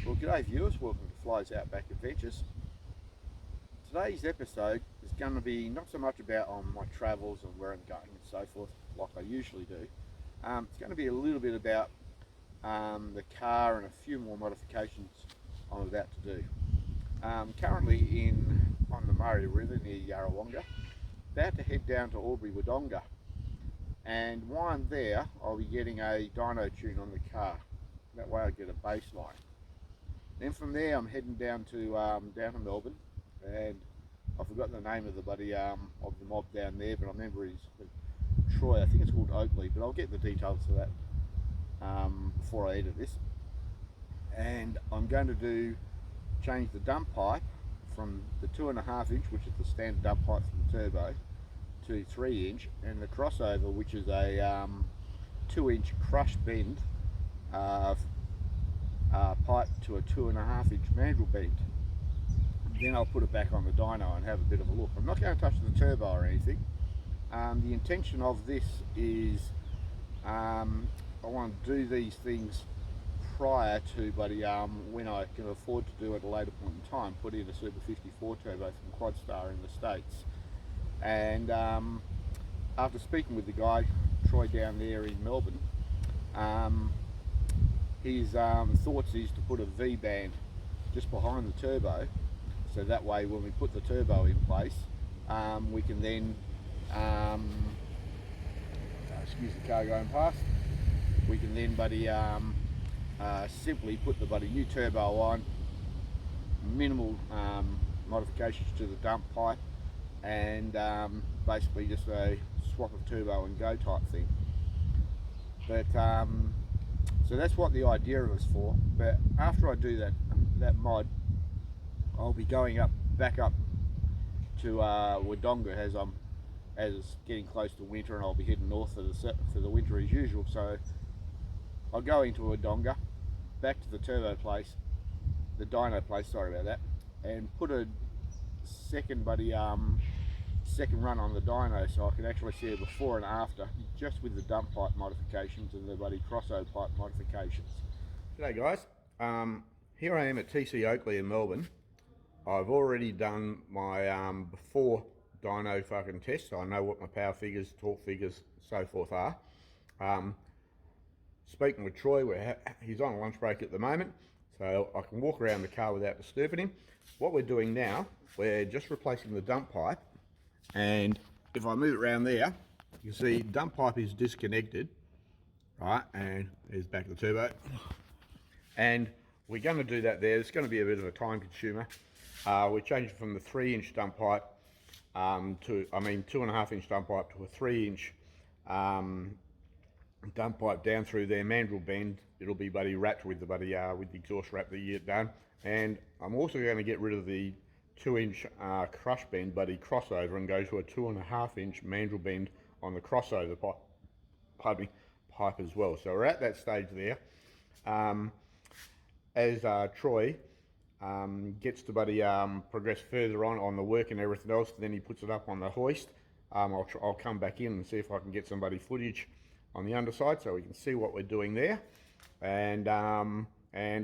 Well, g'day viewers, welcome to Fly's Outback Adventures. Today's episode is going to be not so much about my travels and where I'm going and so forth, like I usually do. It's going to be a little bit about the car and a few more modifications I'm about to do. Currently on the Murray River near Yarrawonga, about to head down to Albury-Wodonga. And while I'm there, I'll be getting a dyno tune on the car. That way I get a baseline. Then from there I'm heading down to Melbourne, and I forgot the name of the buddy of the mob down there, but I remember he's Troy. I think it's called Oakley, but I'll get the details of that before I edit this. And I'm going to change the dump pipe from the 2.5 inch, which is the standard dump pipe from the turbo, to 3 inch, and the crossover, which is a 2 inch crush bend pipe to a 2.5 inch mandrel bend. Then I'll put it back on the dyno and have a bit of a look. I'm not going to touch the turbo or anything. The intention of this is I want to do these things prior to when I can afford to do it at a later point in time, put in a Super 54 turbo from Quadstar in the States. And after speaking with the guy, Troy, down there in Melbourne, his thoughts is to put a V-band just behind the turbo, so that way when we put the turbo in place, we can then, excuse the car going past, we can then simply put the new turbo on, minimal modifications to the dump pipe, and basically just a swap of turbo and go type thing. But so that's what the idea was for. But after I do that mod, I'll be going back up to Wodonga as it's getting close to winter, and I'll be heading north for the winter as usual. So I'll go into Wodonga, back to the turbo place, the dyno place, sorry about that, and put a second run on the dyno, so I can actually see it before and after, just with the dump pipe modifications and the crossover pipe modifications. G'day guys, here I am at TC Oakley in Melbourne. I've already done my before dyno fucking test, so I know what my power figures, torque figures, so forth are. Speaking with Troy, he's on a lunch break at the moment, so I can walk around the car without disturbing him. What we're doing now, we're just replacing the dump pipe, and if I move it around there, you can see dump pipe is disconnected, right, and there's back the turbo. And we're going to do that there. It's going to be a bit of a time consumer. We're changing from the 3 inch dump pipe to 2.5 inch dump pipe to a 3 inch dump pipe down through their mandrel bend. It'll be wrapped with the with the exhaust wrap that you get done. And I'm also going to get rid of the 2 inch crush bend crossover and go to a 2.5 inch mandrel bend on the crossover pipe as well. So we're at that stage there. As Troy gets to progress further on the work and everything else, then he puts it up on the hoist. I'll come back in and see if I can get footage on the underside so we can see what we're doing there, and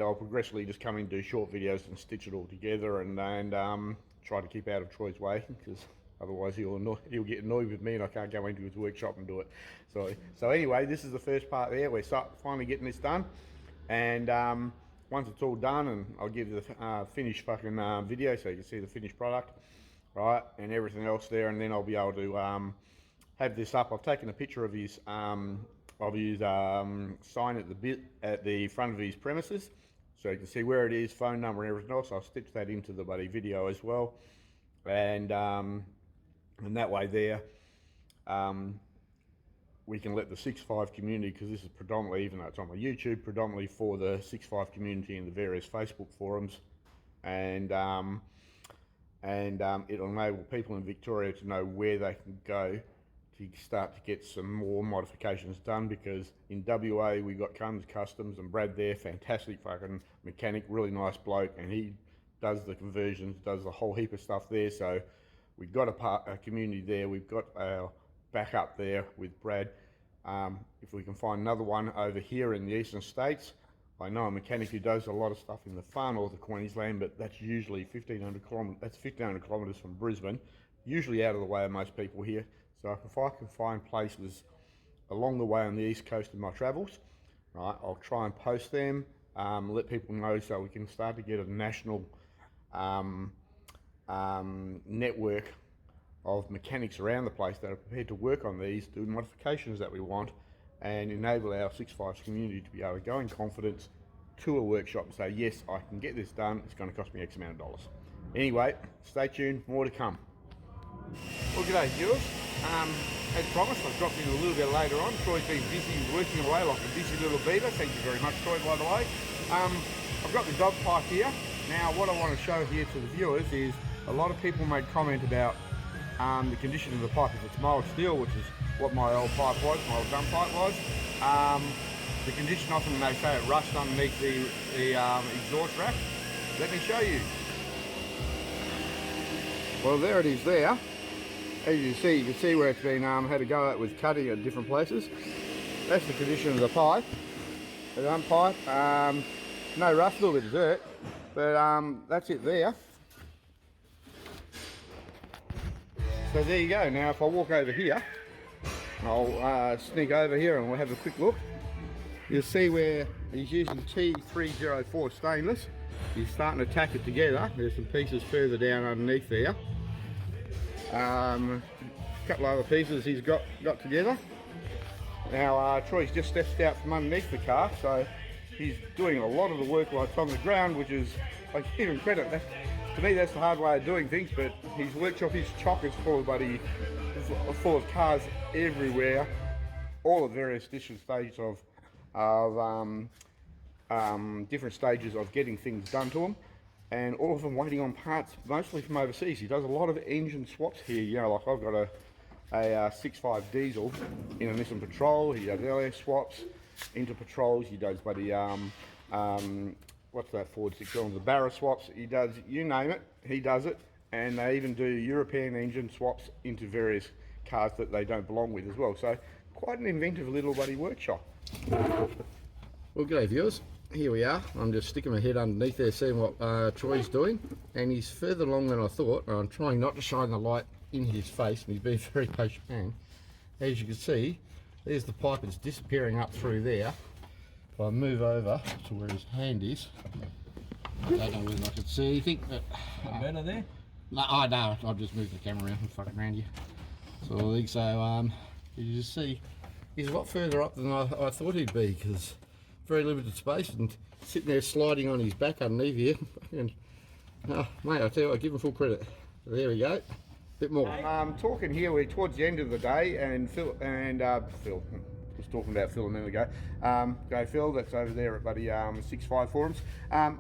I'll progressively just come in and do short videos and stitch it all together, and try to keep out of Troy's way, because otherwise he'll get annoyed with me and I can't go into his workshop and do it. So anyway, this is the first part there. We're finally getting this done, and once it's all done, and I'll give you the finished video so you can see the finished product, right, and everything else there, and then I'll be able to have this up. I've taken a picture of his sign at the front of his premises, so you can see where it is, phone number and everything else. I'll stitch that into the video as well, and that way there we can let the 6.5 community, because this is predominantly, even though it's on my YouTube, predominantly for the 6.5 community in the various Facebook forums, and it'll enable people in Victoria to know where they can go to start to get some more modifications done, because in WA we got Cummins Customs and Brad there, fantastic fucking mechanic, really nice bloke, and he does the conversions, does a whole heap of stuff there. So we've got a community there, we've got our backup there with Brad. If we can find another one over here in the eastern states, I know a mechanic who does a lot of stuff in the far north of Queensland, but that's usually 1,500 kilometres. That's 1,500 kilometres from Brisbane, usually out of the way of most people here. So if I can find places along the way on the east coast of my travels, right, I'll try and post them, let people know so we can start to get a national network of mechanics around the place that are prepared to work on these, do modifications that we want, and enable our 6.5 community to be able to go in confidence to a workshop and say, yes, I can get this done, it's going to cost me X amount of dollars. Anyway, stay tuned, more to come. Well, g'day viewers. As promised, I've dropped in a little bit later on. Troy's been busy working away like a busy little beaver. Thank you very much, Troy, by the way. I've got the dog pipe here. Now, what I want to show here to the viewers is a lot of people made comment about the condition of the pipe. If it's mild steel, which is what my old pipe was, my old dump pipe was, the condition often they say it rusted underneath the exhaust rack. Let me show you. Well, there it is there. As you can see where it's been had to go at with cutting at different places. That's the condition of the pipe, the dump pipe. No rust, a little bit of dirt, but that's it there. So there you go. Now if I walk over here, I'll sneak over here and we'll have a quick look. You'll see where he's using T304 stainless. He's starting to tack it together. There's some pieces further down underneath there. A couple of other pieces he's got together. Now Troy's just stepped out from underneath the car, so he's doing a lot of the work while it's on the ground, which is, I give him credit. To me, that's the hard way of doing things, but his workshop, his chock is full of cars everywhere, all at various different stages of different stages of getting things done to them, and all of them waiting on parts, mostly from overseas. He does a lot of engine swaps here. You know, like I've got a 6.5 diesel in a Nissan Patrol. He does LS swaps into Patrols. He does what's that Ford 6 cylinder, the Barra swaps. He does, you name it, he does it. And they even do European engine swaps into various cars that they don't belong with as well. So quite an inventive little buddy workshop. Well, g'day viewers. Here we are. I'm just sticking my head underneath there, seeing what Troy's doing, and he's further along than I thought. I'm trying not to shine the light in his face, and he's being very patient man. As you can see, there's the pipe. It's disappearing up through there. If I move over to where his hand is, I don't know whether I can see anything, but better there. No, oh no, I'll just move the camera around and fucking around you. So I think so. You just see, he's a lot further up than I thought he'd be, because very limited space, and sitting there sliding on his back underneath here. And oh, mate, I tell you what, I give him full credit. So there we go. Bit more. Talking here, we're towards the end of the day, and Phil was talking about Phil a minute ago. Phil, that's over there at Buddy 6.5 Forums. I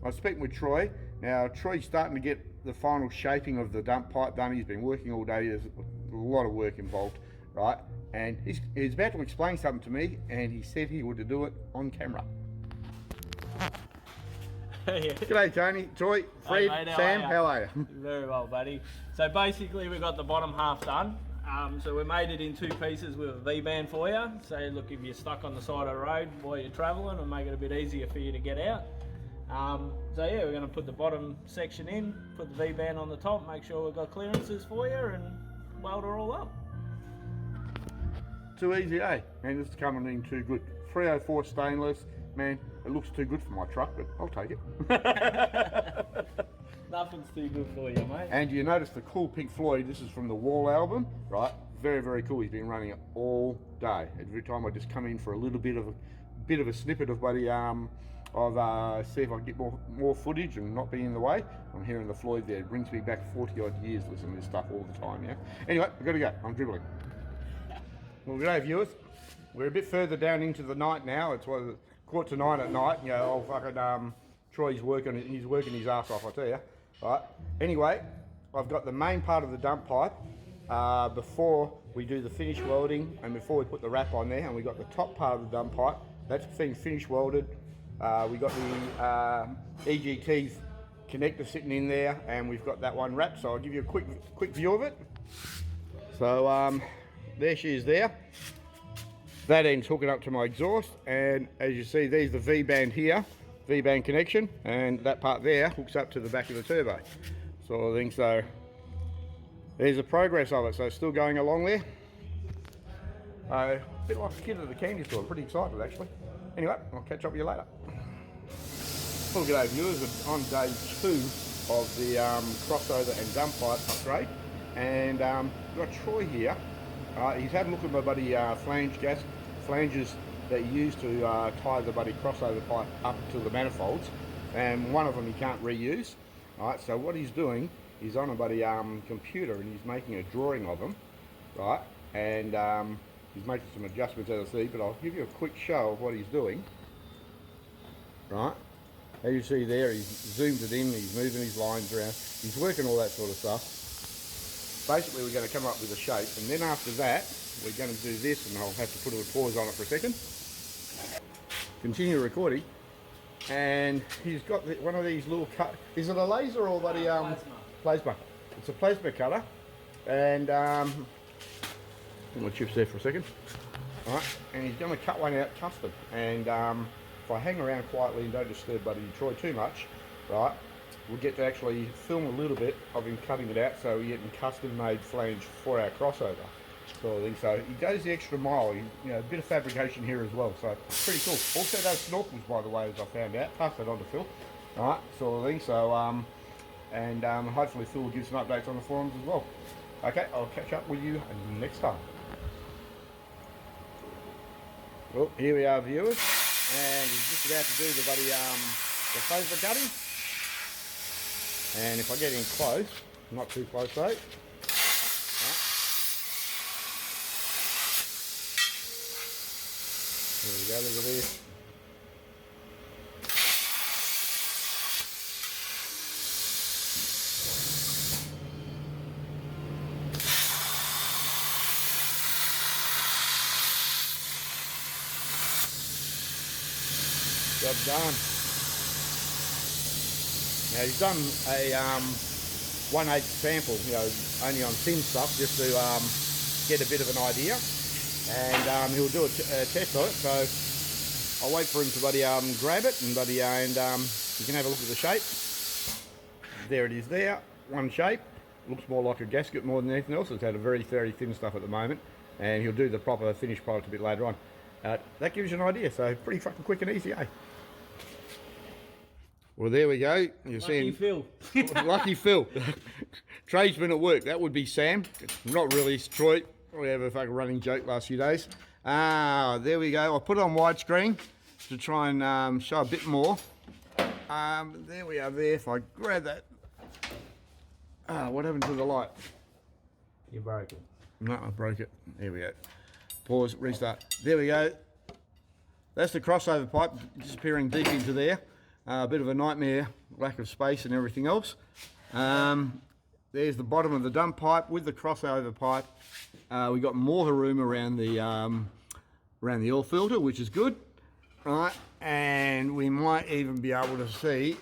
was speaking with Troy. Now Troy's starting to get the final shaping of the dump pipe done. He's been working all day. There's a lot of work involved, right? And he's about to explain something to me, and he said he would do it on camera. Yeah. G'day Tony, Troy, Fred, hey, mate, Sam, how are you? Very well, buddy. So basically we got the bottom half done. So we made it in two pieces with a V-band for you. So look, if you're stuck on the side of the road while you're travelling, it'll make it a bit easier for you to get out. So yeah, we're going to put the bottom section in, put the V-band on the top, make sure we've got clearances for you, and weld it all up. Too easy, eh? Man, this is coming in too good. 304 stainless, man, it looks too good for my truck, but I'll take it. Nothing's too good for you, mate. And you notice the cool Pink Floyd, this is from the Wall album, right? Very, very cool. He's been running it all day. Every time I just come in for a little bit of a snippet of buddy, see if I can get more footage and not be in the way. I'm hearing the Floyd there. It brings me back 40 odd years listening to this stuff all the time, yeah? Anyway, I've got to go. I'm dribbling. Well, g'day viewers. We're a bit further down into the night now. It's 8:45 at night. You know, old fucking Troy's working his ass off, I tell you. Right. Anyway, I've got the main part of the dump pipe before we do the finish welding and before we put the wrap on there, and we got the top part of the dump pipe. That's being finish welded. We got the EGT connector sitting in there, and we've got that one wrapped. So I'll give you a quick view of it. So there she is there. That end's hooking up to my exhaust, and as you see, there's the V-band here, V-band connection, and that part there hooks up to the back of the turbo. Sort of thing. So there's the progress of it. So it's still going along there. A bit like a kid at the candy store. Pretty excited actually. Anyway, I'll catch up with you later. Well, g'day viewers. On day 2 of the crossover and dump pipe upgrade, and we've got Troy here. He's had a look at my buddy flanges that you use to tie the buddy crossover pipe up to the manifolds, and one of them he can't reuse. Right, so what he's doing, he's on a buddy computer and he's making a drawing of them, right, and he's making some adjustments as I see, but I'll give you a quick show of what he's doing. Right, as you see there, he's zoomed it in, he's moving his lines around, he's working all that sort of stuff. Basically we're going to come up with a shape, and then after that we're going to do this, and I'll have to put a pause on it for a second. Continue recording, and he's got one of these little cut. Is it a laser or buddy? Plasma. It's a plasma cutter, and put my chips there for a second. All right, and he's going to cut one out custom, and if I hang around quietly and don't disturb buddy Troy too much, right, we'll get to actually film a little bit of him cutting it out, so we're getting custom made flange for our crossover sort of thing. So he goes the extra mile, you know, a bit of fabrication here as well, so pretty cool. Also those snorkels, by the way, as I found out, pass that on to Phil, alright, sort of thing. So hopefully Phil will give some updates on the forums as well. Okay, I'll catch up with you next time. Well, here we are viewers, and he's just about to do the buddy the plasma cutting. And if I get in close, not too close though. Right. There we go, look at this. Job done. Now he's done a 1/8 sample, you know, only on thin stuff, just to get a bit of an idea, and he'll do a test of it. So I'll wait for him to buddy grab it, and you can have a look at the shape. There it is there, one shape. Looks more like a gasket more than anything else. It's had a very thin stuff at the moment, and he'll do the proper finished product a bit later on. That gives you an idea, so pretty fucking quick and easy, eh? Well, there we go. You're seeing Phil. Lucky Phil. Tradesman at work. That would be Sam. Not really. It's Troy. We have a fucking running joke last few days. There we go. I'll put it on widescreen to try and show a bit more. There we are there. If I grab that. What happened to the light? You broke it. No, I broke it. There we go. Pause, restart. There we go. That's the crossover pipe disappearing deep into there. A bit of a nightmare, lack of space and everything else. There's the bottom of the dump pipe with the crossover pipe. We got more room around the oil filter, which is good, right? And we might even be able to see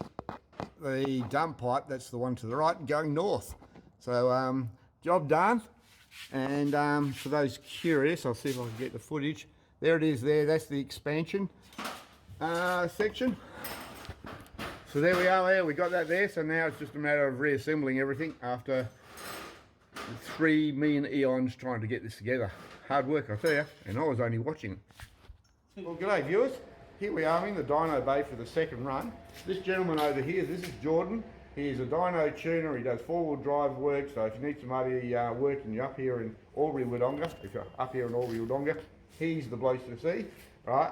the dump pipe, that's the one to the right, going north. So job done. And for those curious, I'll see if I can get the footage. There it is there, that's the expansion section. So there we are there, we got that there, so now it's just a matter of reassembling everything after 3 million eons trying to get this together. Hard work, I tell you, and I was only watching. Well, g'day viewers, here we are in the dyno bay for the second run. This gentleman over here, this is Jordan. He's a dyno tuner, he does 4-wheel drive work, so if you need somebody work and you're up here in Albury Wodonga, he's the bloke to see. Right,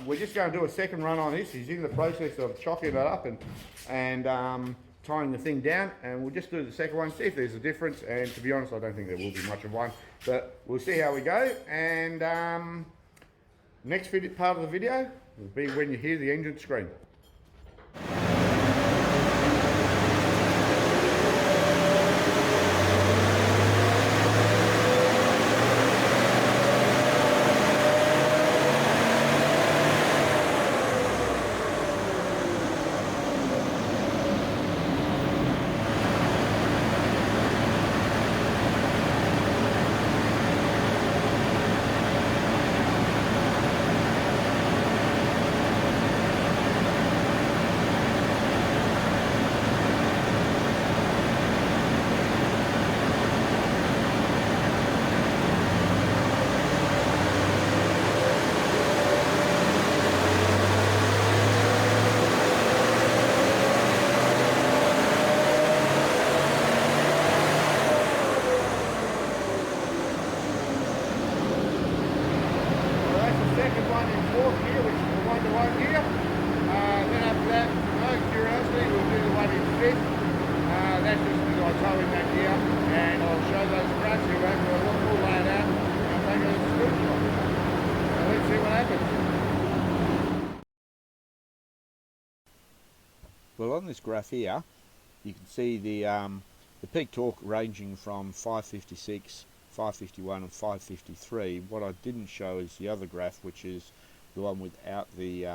we're just going to do a second run on this. He's in the process of chocking it up and tying the thing down, and we'll just do the second one, see if there's a difference, and to be honest I don't think there will be much of one, but we'll see how we go. And next part of the video will be when you hear the engine scream. Well, on this graph here, you can see the peak torque ranging from 556, 551 and 553. What I didn't show is the other graph, which is the one without the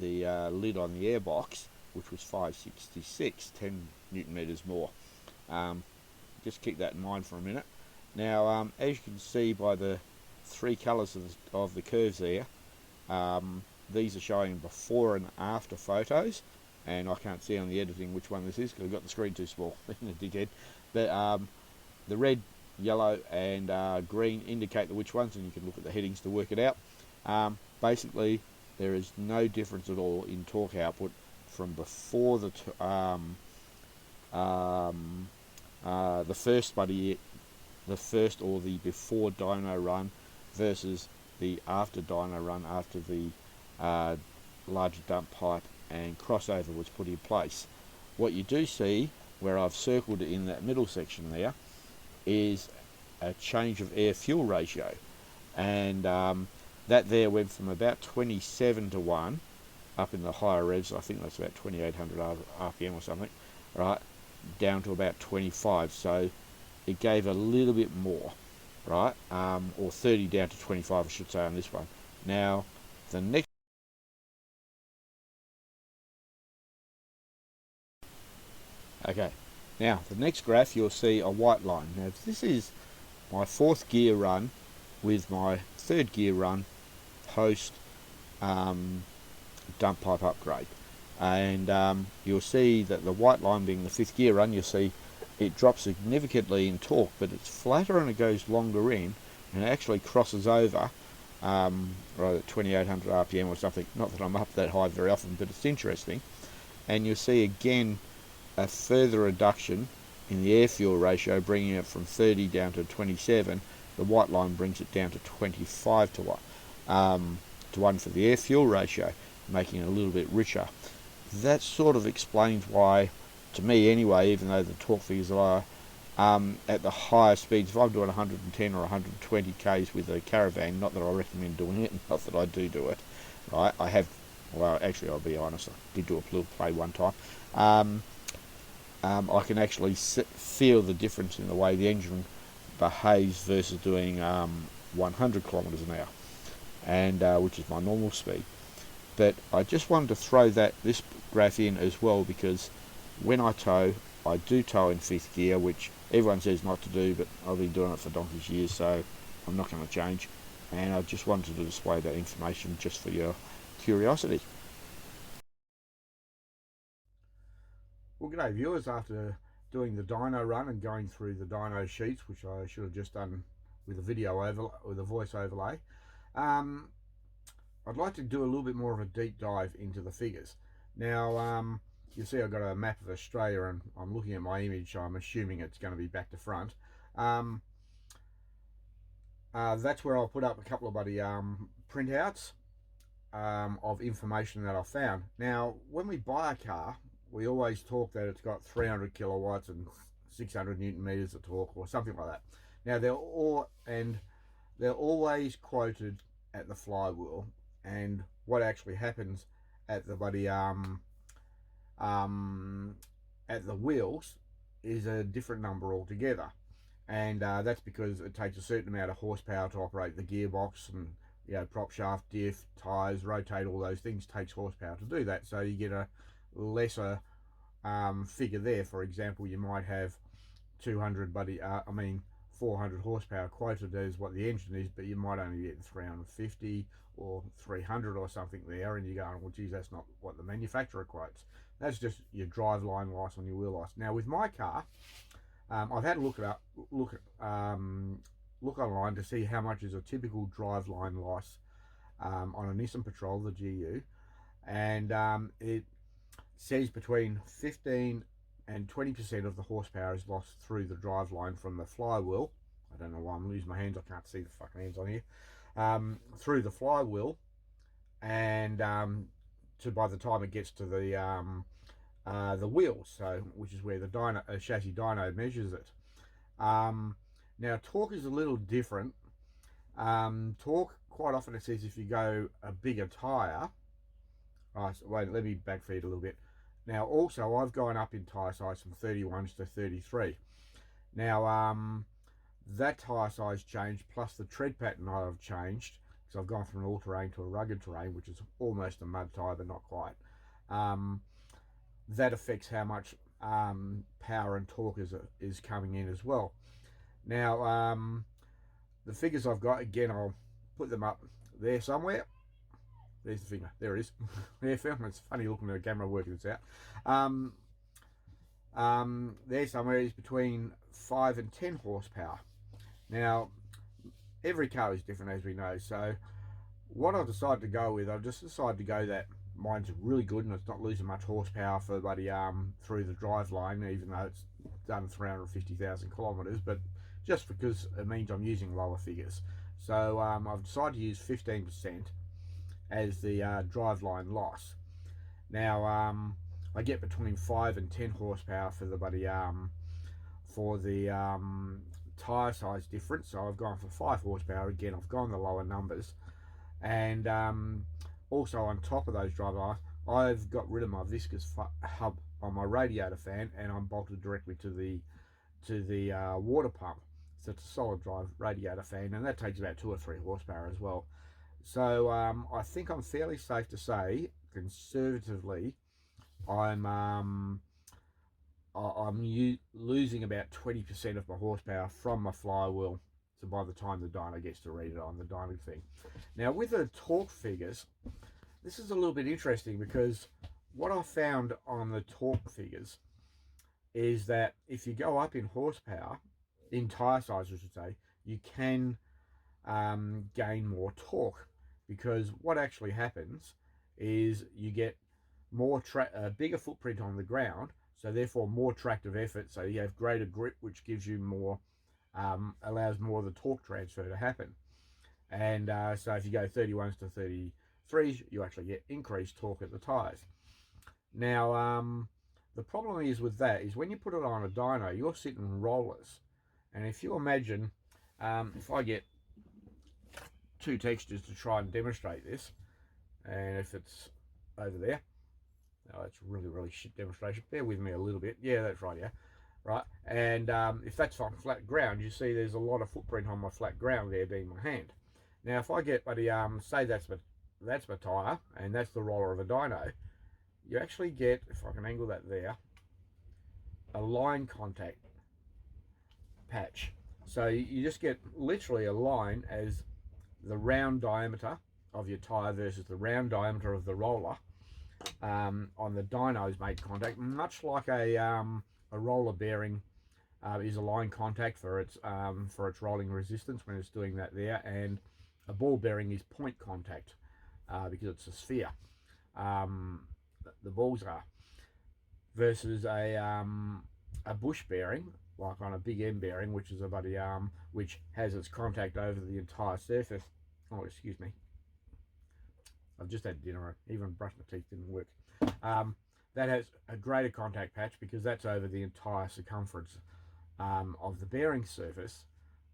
lid on the airbox, which was 566, 10 Newton meters more. Just keep that in mind for a minute. Now, as you can see by the three colours of the curves there, these are showing before and after photos, and I can't see on the editing which one this is because I've got the screen too small, being a dickhead. But the red, yellow and green indicate which ones, and you can look at the headings to work it out. Basically, there is no difference at all in torque output from before the first or the before dyno run versus the after dyno run, after the larger dump pipe and crossover was put in place. What you do see, where I've circled it in that middle section there, is a change of air fuel ratio, and that there went from about 27 to 1 up in the higher revs. I think that's about 2800 RPM or something, right, down to about 25. So it gave a little bit more, right, or 30 down to 25 I should say on this one. Now the next graph, you'll see a white line. Now this is my fourth gear run with my third gear run post dump pipe upgrade, and you'll see that the white line being the fifth gear run, you'll see it drops significantly in torque, but it's flatter and it goes longer in, and it actually crosses over right at 2800 RPM or something. Not that I'm up that high very often, but it's interesting. And you'll see again a further reduction in the air fuel ratio, bringing it from 30 down to 27. The white line brings it down to 25 to 1 for the air fuel ratio, making it a little bit richer. That sort of explains why, to me anyway, even though the torque figures are lower, at the higher speeds, if I'm doing 110 or 120 k's with a caravan, not that I recommend doing it, not that I do it, right, I have, well actually I'll be honest, I did do a little play one time, I can actually feel the difference in the way the engine behaves versus doing 100 kilometers an hour, and which is my normal speed. But I just wanted to throw this graph in as well, because when I do tow in fifth gear, which everyone says not to do, but I've been doing it for donkey's years, so I'm not going to change. And I just wanted to display that information just for your curiosity. Well, g'day viewers. After doing the dyno run and going through the dyno sheets, which I should have just done with a video overlay, with a voice overlay, I'd like to do a little bit more of a deep dive into the figures. Now, you see I've got a map of Australia, and I'm looking at my image, so I'm assuming it's going to be back to front. That's where I'll put up a couple of bloody printouts of information that I found. Now, when we buy a car, we always talk that it's got 300 kilowatts and 600 Newton meters of torque or something like that. Now, they're always quoted at the flywheel, and what actually happens at the bloody at the wheels is a different number altogether, and that's because it takes a certain amount of horsepower to operate the gearbox, and prop shaft, diff, tires, rotate, all those things takes horsepower to do that. So you get a lesser figure there. For example, you might have 400 horsepower quoted as what the engine is, but you might only get 350 or 300 or something there, and you're going, well geez, that's not what the manufacturer quotes. That's just your drive line loss on your wheel loss. Now with my car, I've had to look online to see how much is a typical drive line loss on a Nissan Patrol, the GU, and it says between 15 and 20% of the horsepower is lost through the drive line from the flywheel. I don't know why I'm losing my hands, I can't see the fucking hands on here. Through the flywheel, and to by the time it gets to the wheels, so which is where the chassis dyno measures it. Now torque is a little different. Torque, quite often it says if you go a bigger tire. Right, so wait, let me backfeed a little bit. Now also I've gone up in tyre size from 31s to 33. Now that tyre size changed plus the tread pattern I've changed, because I've gone from an all-terrain to a rugged terrain, which is almost a mud tyre but not quite. That affects how much power and torque is coming in as well. Now the figures I've got, again, I'll put them up there somewhere. There's the finger. There it is. There, film. It's funny looking at the camera working this out. There somewhere is between 5 and 10 horsepower. Now, every car is different, as we know. So, what I've decided to go with, I've just decided to go that mine's really good and it's not losing much horsepower for bloody through the drive line, even though it's done 350,000 kilometres. But just because it means I'm using lower figures. So I've decided to use 15% as the driveline loss. Now I get between 5 and 10 horsepower for the bloody tyre size difference. So I've gone for 5 horsepower. Again, I've gone the lower numbers, and also on top of those drivelines, I've got rid of my viscous hub on my radiator fan, and I'm bolted directly to the water pump. So it's a solid drive radiator fan, and that takes about 2 or 3 horsepower as well. So I think I'm fairly safe to say, conservatively, I'm losing about 20% of my horsepower from my flywheel. So by the time the dyno gets to read it on the dyno thing. Now with the torque figures, this is a little bit interesting, because what I found on the torque figures is that if you go up in horsepower, in tyre size I should say, you can gain more torque, because what actually happens is you get more bigger footprint on the ground, so therefore more tractive effort, so you have greater grip, which gives you more allows more of the torque transfer to happen. And so if you go 31s to 33s, you actually get increased torque at the tyres. Now the problem is with that is when you put it on a dyno, you're sitting rollers, and if you imagine if I get 2 textures to try and demonstrate this, and if it's over there, oh, it's really shit demonstration, bear with me a little bit. Yeah, that's right, yeah, right. And if that's on flat ground, you see there's a lot of footprint on my flat ground there being my hand. Now if I get say that's my tyre and that's the roller of a dyno, you actually get, if I can angle that there, a line contact patch. So you just get literally a line as the round diameter of your tyre versus the round diameter of the roller on the dynos make contact, much like a roller bearing is a line contact for its rolling resistance when it's doing that there, and a ball bearing is point contact because it's a sphere. The balls are, versus a bush bearing, like on a big end bearing, which is a buddy which has its contact over the entire surface. Oh, excuse me, I've just had dinner, even brushed my teeth didn't work. That has a greater contact patch because that's over the entire circumference of the bearing surface,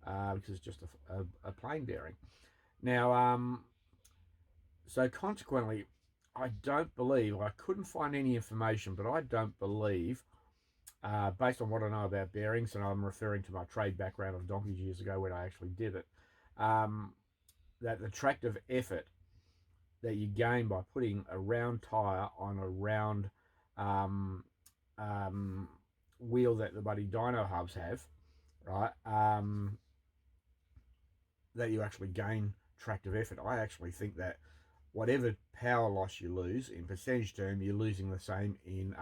because it's just a plain bearing. Now so consequently, I don't believe, I couldn't find any information, but I don't believe, based on what I know about bearings, and I'm referring to my trade background of donkey's years ago when I actually did it, that the tractive effort that you gain by putting a round tyre on a round wheel that the bloody dyno hubs have, right, that you actually gain tractive effort. I actually think that whatever power loss you lose in percentage term, you're losing the same in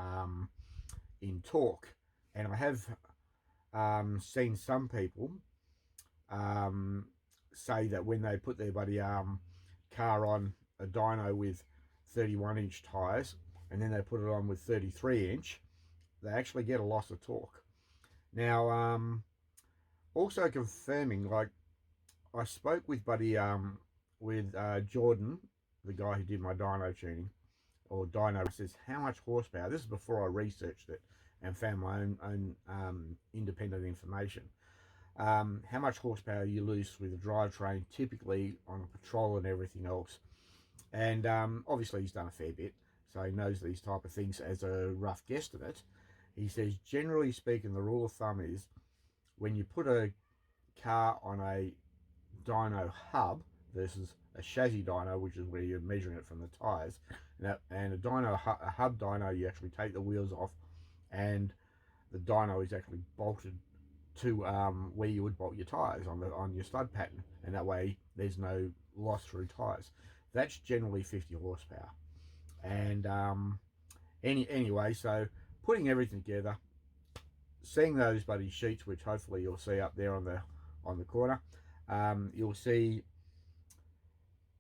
torque. And I have seen some people say that when they put their bloody car on a dyno with 31-inch tyres and then they put it on with 33-inch, they actually get a loss of torque. Now also confirming, like I spoke with Jordan, the guy who did my dyno tuning, or dyno, says how much horsepower, this is before I researched it and found my own independent information, how much horsepower you lose with a drivetrain typically on a patrol and everything else. And obviously he's done a fair bit, so he knows these type of things as a rough guesstimate. He says, generally speaking, the rule of thumb is when you put a car on a dyno hub versus a chassis dyno, which is where you're measuring it from the tyres, and a hub dyno, you actually take the wheels off, and the dyno is actually bolted to where you would bolt your tyres on your stud pattern, and that way there's no loss through tyres. That's generally 50 horsepower. And anyway, so putting everything together, seeing those bloody sheets, which hopefully you'll see up there on the corner, you'll see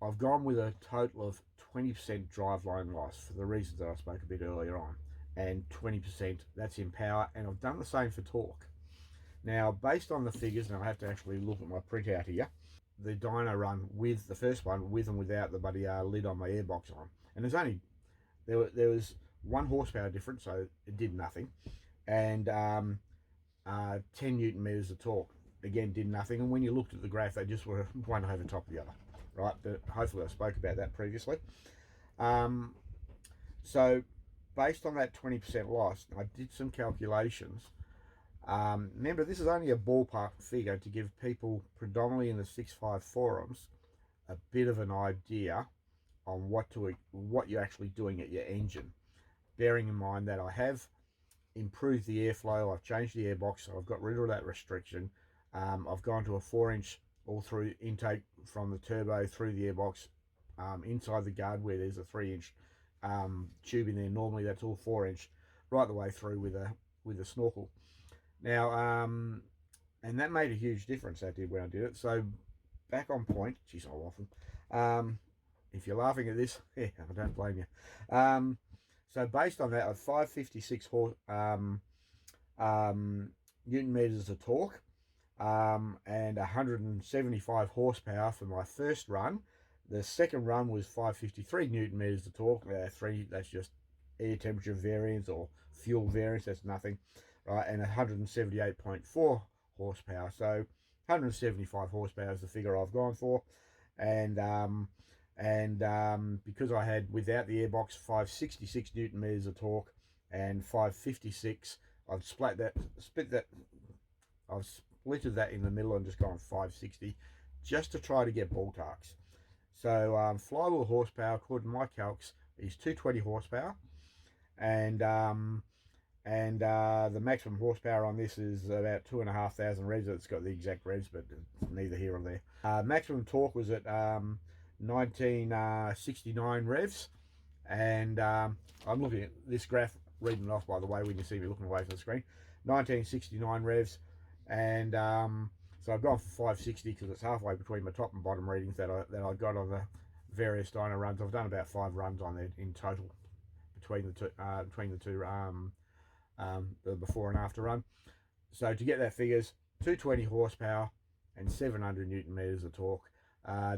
I've gone with a total of 20% driveline loss for the reasons that I spoke a bit earlier on, and 20% that's in power, and I've done the same for torque. Now, based on the figures, and I have to actually look at my printout here, the dyno run with the first one, with and without the bloody lid on my airbox on, and there was 1 horsepower difference, so it did nothing, and 10 newton meters of torque, again did nothing. And when you looked at the graph, they just were one over top of the other, right? But hopefully I spoke about that previously. So based on that 20% loss, I did some calculations. Remember, this is only a ballpark figure to give people predominantly in the 6.5 forums a bit of an idea on what you're actually doing at your engine, bearing in mind that I have improved the airflow, I've changed the airbox, so I've got rid of that restriction. I've gone to a 4-inch all through intake from the turbo through the airbox, inside the guard where there's a 3-inch tube in there. Normally that's all 4-inch, right the way through with a snorkel. Now, and that made a huge difference, that did, when I did it. So back on point, geez, I'll often. If you're laughing at this, yeah, I don't blame you. So based on that, 556 newton meters of torque, and 175 horsepower for my first run. The second run was 553 newton meters of torque. That's just air temperature variance or fuel variance. That's nothing, right? And 178.4 horsepower. So 175 horsepower is the figure I've gone for, and because I had, without the airbox, 566 newton meters of torque and 556, I've splitted that in the middle and just gone 560 just to try to get ballparks. So flywheel horsepower, according to my calcs, is 220 horsepower, and the maximum horsepower on this is about 2,500 revs. It's got the exact revs, but neither here or there. Maximum torque was at 1969 revs, and I'm looking at this graph, reading it off, by the way, when you see me looking away from the screen. 1969 revs, and so I've gone for 560 because it's halfway between my top and bottom readings that I got on the various dyno runs. I've done about 5 runs on there in total between the two the before and after run. So to get that figures, 220 horsepower and 700 newton meters of torque.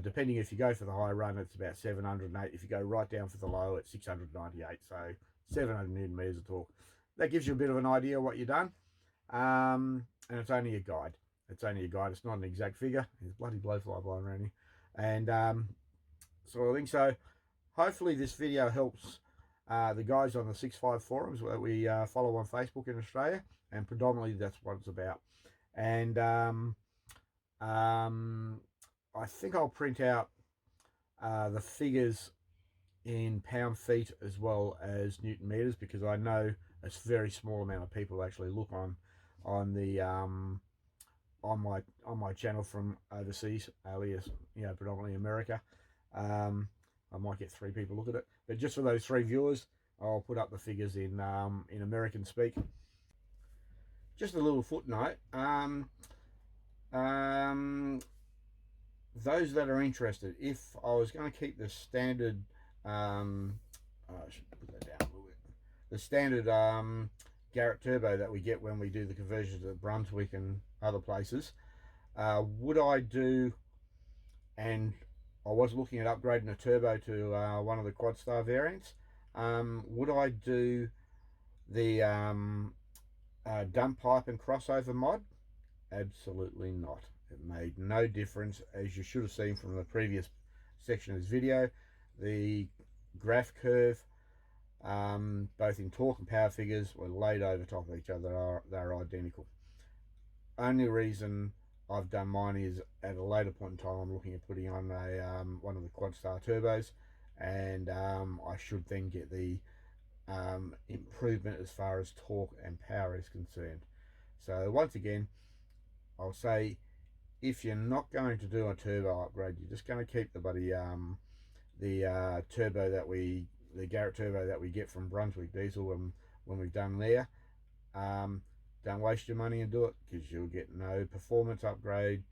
Depending if you go for the high run, it's about 708. If you go right down for the low, it's 698. So 700 newton meters of torque. That gives you a bit of an idea of what you've done. And it's only a guide. It's only a guide. It's not an exact figure. There's bloody blowfly blowing around here. And so I think so. Hopefully this video helps the guys on the 6.5 forums that we follow on Facebook in Australia, and predominantly that's what it's about. And I think I'll print out the figures in pound feet as well as newton meters, because I know a very small amount of people actually look on my channel from overseas, alias, predominantly America. I might get 3 people look at it, but just for those 3 viewers, I'll put up the figures in American speak. Just a little footnote. Those that are interested, if I was going to keep the standard, I should put that down a little bit. The standard Garrett turbo that we get when we do the conversions at Brunswick and other places, would I do, and I was looking at upgrading a turbo to one of the quad star variants, would I do the dump pipe and crossover mod? Absolutely not. It made no difference, as you should have seen from the previous section of this video. The graph curve both in torque and power figures, were laid over top of each other. They're identical. Only reason I've done mine is at a later point in time I'm looking at putting on a one of the quad star turbos, and I should then get the improvement as far as torque and power is concerned. So once again, I'll say, if you're not going to do a turbo upgrade, you're just going to keep the buddy turbo that the Garrett turbo that we get from Brunswick Diesel when we've done there. Don't waste your money and do it, because you'll get no performance upgrade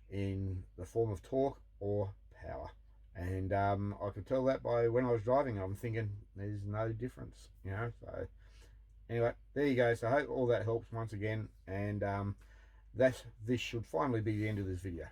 in the form of torque or power. And I could tell that by when I was driving. I'm thinking there's no difference, you know. So anyway, there you go. So I hope all that helps once again, and this should finally be the end of this video.